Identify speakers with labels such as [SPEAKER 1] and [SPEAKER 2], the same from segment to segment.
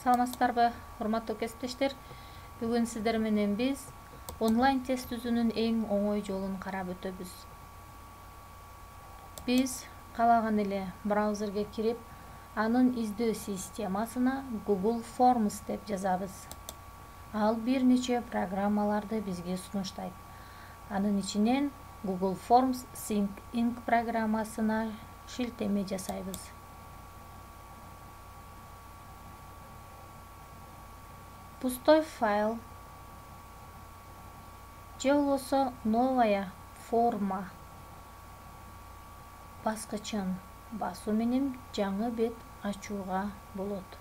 [SPEAKER 1] Саламатсыздарбы, урматтуу кесиптештер. Бүгүн сиздер менен биз онлайн тест түзүүнүн эң оңой жолун карап өтөбүз. Биз каалаган эле браузерге кирип, анын издөө системасына Google Forms деп жазабыз. Ал бир нече программаларды бизге сунуштайт. Анын ичинен Google Forms Sync Inc программасына шилтеме жасайбыз. Пустой файл же болбосо новая форма баскычын басуу менен жаңы бет ачууга болот.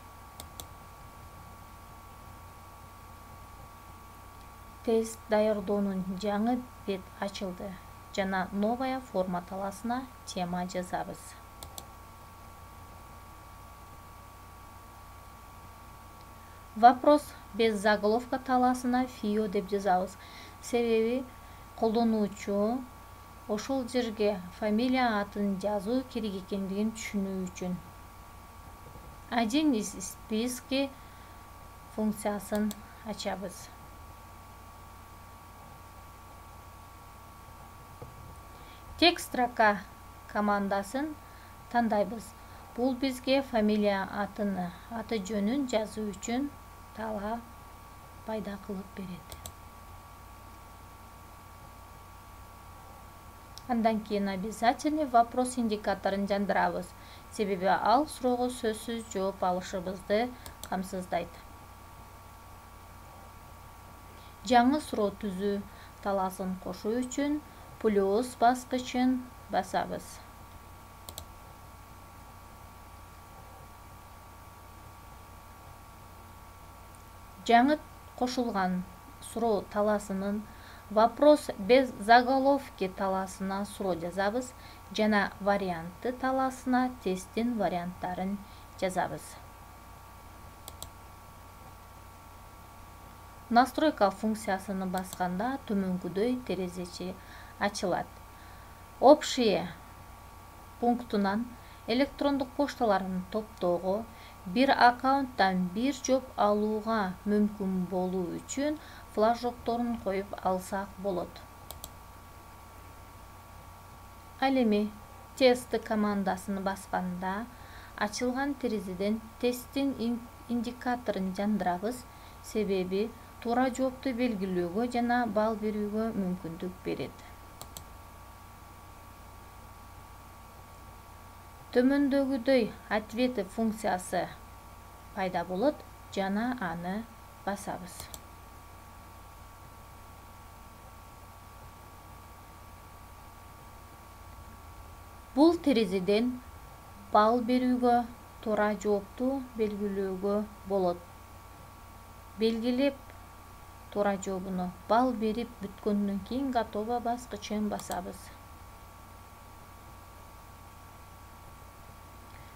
[SPEAKER 1] Тест даярдоонун жаңы бет ачылды жана новая форма талаасына тема жазабыз. Вопрос без заголовка талаасына фио деп жазабыз. Себеби колдонуучу ошол жерге фамилия атын жазуу керек экендигин түшүнүү үчүн. Один из списки функциясын ачабыз. Текст строка командасын тандайбыз. Бул бизге фамилия аты жөнүн жазуу үчүн талаа пайда кылып берет. Андан кийин обязательный вопрос индикаторун жандырабыз. Себеби ал суроого сөзсүз жооп алышыбызды камсыздайт. Жаңы суроо түзүү талаасын кошуу үчүн плюс баскычын басабыз. Жаңы кошулган суроо талаасынын вопрос без заголовки талаасына суроо жазабыз жана варианты талаасына тесттин варианттарын жазабыз. Настройка функциясыны басканда төмөнкүдөй терезечи ачылат. Общие пунктунан электрондук пошталарын топтоого, бир аккаунттан бир жоп алууга мүмкүн болуу үчүн флажокторун коюп алсак болот. Ал эми тест командасын басканда ачылган терезеден тесттин индикаторун жандырабыз, себеби туура жоопту белгилөөгө жана балл берүүгө мүмкүндүк берет. Төмөндөгүдөй ответы функциясы пайда болот жана аны басабыз. Бул терезеден балл берүүгө, туура жоопту белгилөөгө болот. Белгилеп туура жообуну балл берип бүткөндөн кийин готово баскычын басабыз.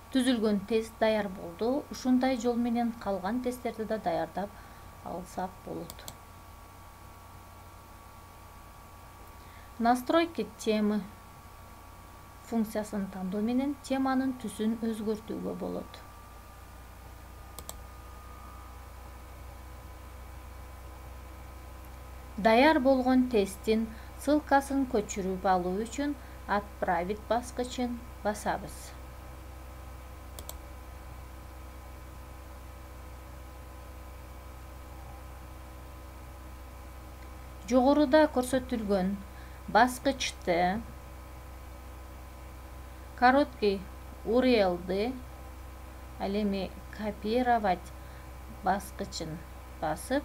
[SPEAKER 1] Түзүлгөн тест даяр болду. Ушундай жол менен калган тесттерди да даярдап алсак болот. Настройки темы функциясын тандоо менен теманын түсүн өзгөртүүгө болот. Даяр болгон тесттин ссылкасын көчүрүп алуу үчүн отправить баскычын басабыз. Жогоруда көрсөтүлгөн баскычты короткий URL'ды, ал эми копировать баскычын басып,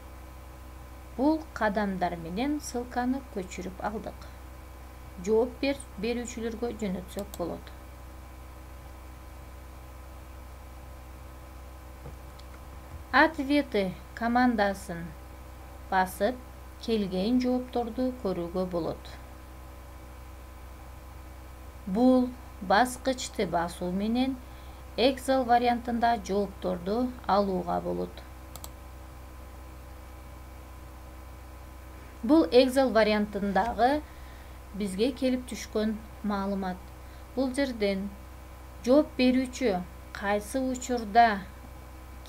[SPEAKER 1] бул кадамдар менен ссылканы көчүрүп алдык. Жооп берүүчүлөргө жөнөтсөк болот. Ответы командасын басып, келген жоопторду көрүүгө болот. Бул баскычты басуу менен Excel вариантында жоопторду алууга болот. Бул Excel вариантындагы бизге келип түшкөн маалымат. Бул жерден жооп берүүчү кайсы учурда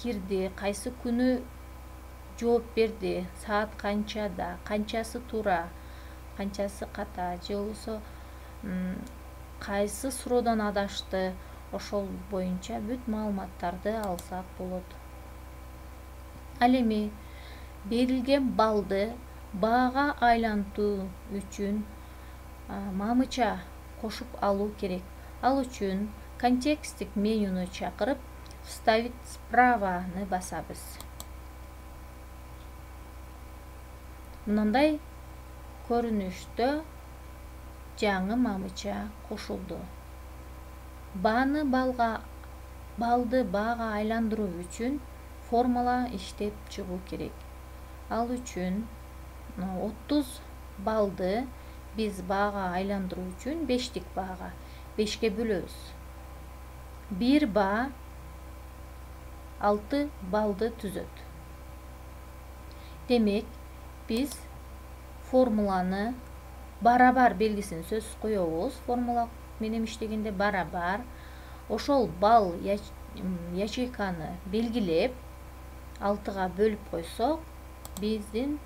[SPEAKER 1] кирди, кайсы күнү жооп берди, саат канчада, канчасы туура, канчасы ката, же болбосо кайсы суроодон адашты, ошол боюнча бүт маалыматтарды алсак болот. Ал эми берилген балды баага айлантуу үчүн мамыча кошуп алуу керек. Ал үчүн контексттик менюну чакырып, вставить справаны басабыз. Мындай көрүнүштө жаңы мамыча кошулду. Балды баага айландыруу үчүн формула иштеп чыгуу керек. Ал үчүн 30 балды биз баага айландыруу үчүн 5тик баага 5ке бөлөбүз. 1 баа 6 балды түзөт. Демек, биз формуланы барабар белгисин сөзсүз коебуз. Формула менен иштегенде барабар ошол бал ячейканы белгилеп 6га бөлүп койсок, биздин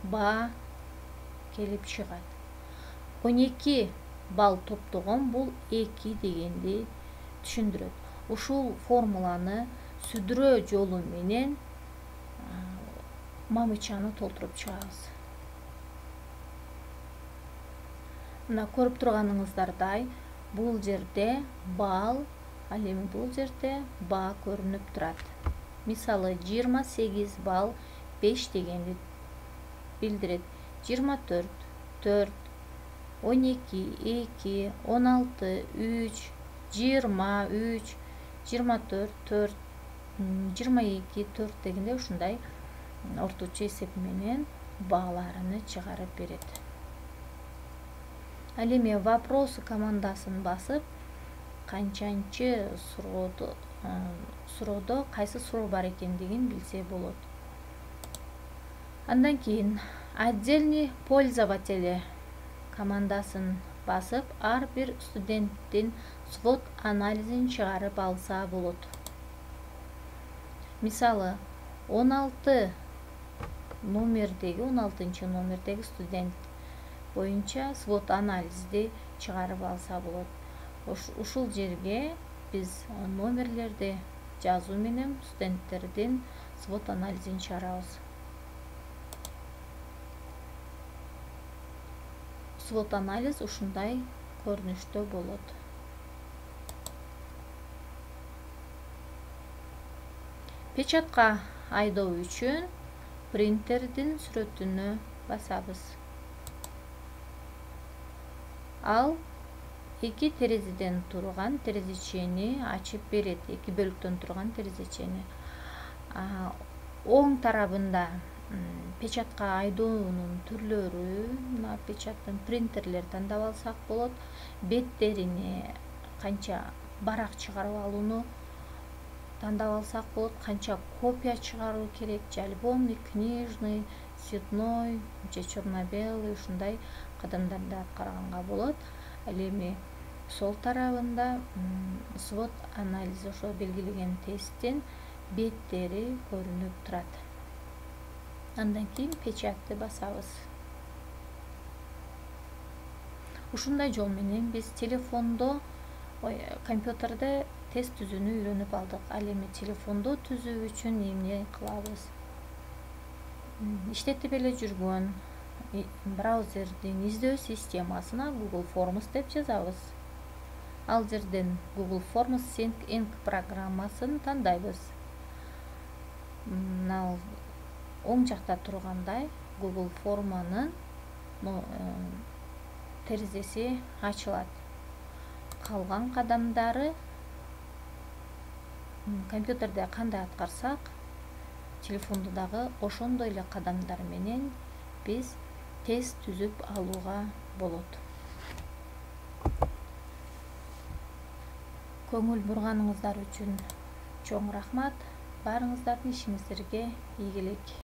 [SPEAKER 1] баа келип чыгат. 12 бал топтогон бул 2 дегенди түшүндүрөт. Ушул формуланы сүдүрөө жолу менен мамычаны толтуруп чыгабыз. Мына көрүп турганыңыздардай, бул жерде бал, ал эми бул жерде баа көрүнүп турат. Мисалы 28 бал 5 дегенди билдирет. 24, 4, 12, 2, 16, 3, 23, 24, 4, 22, 4 дегенде ушундай орточо эсеп менен бааларыны чыгарып берет. Ал эми вопросы командасын басып, канчанчы суроодо кайсы суроо бар экендигин билсе болот. Андан кийин отдельный пользователи командасын басып, ар бир студенттин свод анализин чыгарып алса болот. Мисалы 16 номердеги студент боюнча свод анализди чыгарып алса болот. Ушул жерге биз номерлерди жазуу менен студенттердин свод анализин чыгарабыз. Свод анализ ушундай көрүнүштө болот. Печатка айдоо үчүн принтердин сүрөтүнө басабыз. Ал 2 терезеден турган терезечени ачып берет. 2 бөлүктөн турган терезечени. Оң тарабында печатка айдоонун түрлөрү, мына печаттын принтерлер тандап алсак болот. Беттерине канча барак чыгарып алууну тандап алсак болот. Канча копия чыгаруу керек, же альбомный, книжный, цветной, же черно-белый, ушундай кадамдарды аткарганга болот. Ал эми сол тарабында свод анализи, ошо белгилеген тесттин беттери көрүнүп турат. Андан кийин печатты басабыз. Ушундай жол менен биз компьютерде тест түзүүнү үйрөнүп алдык. Ал эми телефондо түзүү үчүн эмне кылабыз? Иштетип эле жүргөн браузердин издөө системасына Google Forms деп жазабыз. Ал жерден Google Forms Sync программасын тандайбыз. Мына оң жакта тургандай Google форманын терезеси ачылат. Калган кадамдары компьютерде кандай аткарсак, телефондо дагы ошондой эле кадамдар менен биз тест түзүп алууга болот. Көңүл бурганыңыздар үчүн чоң рахмат. Баарыңыздардын ишиңиздерге ийгилик.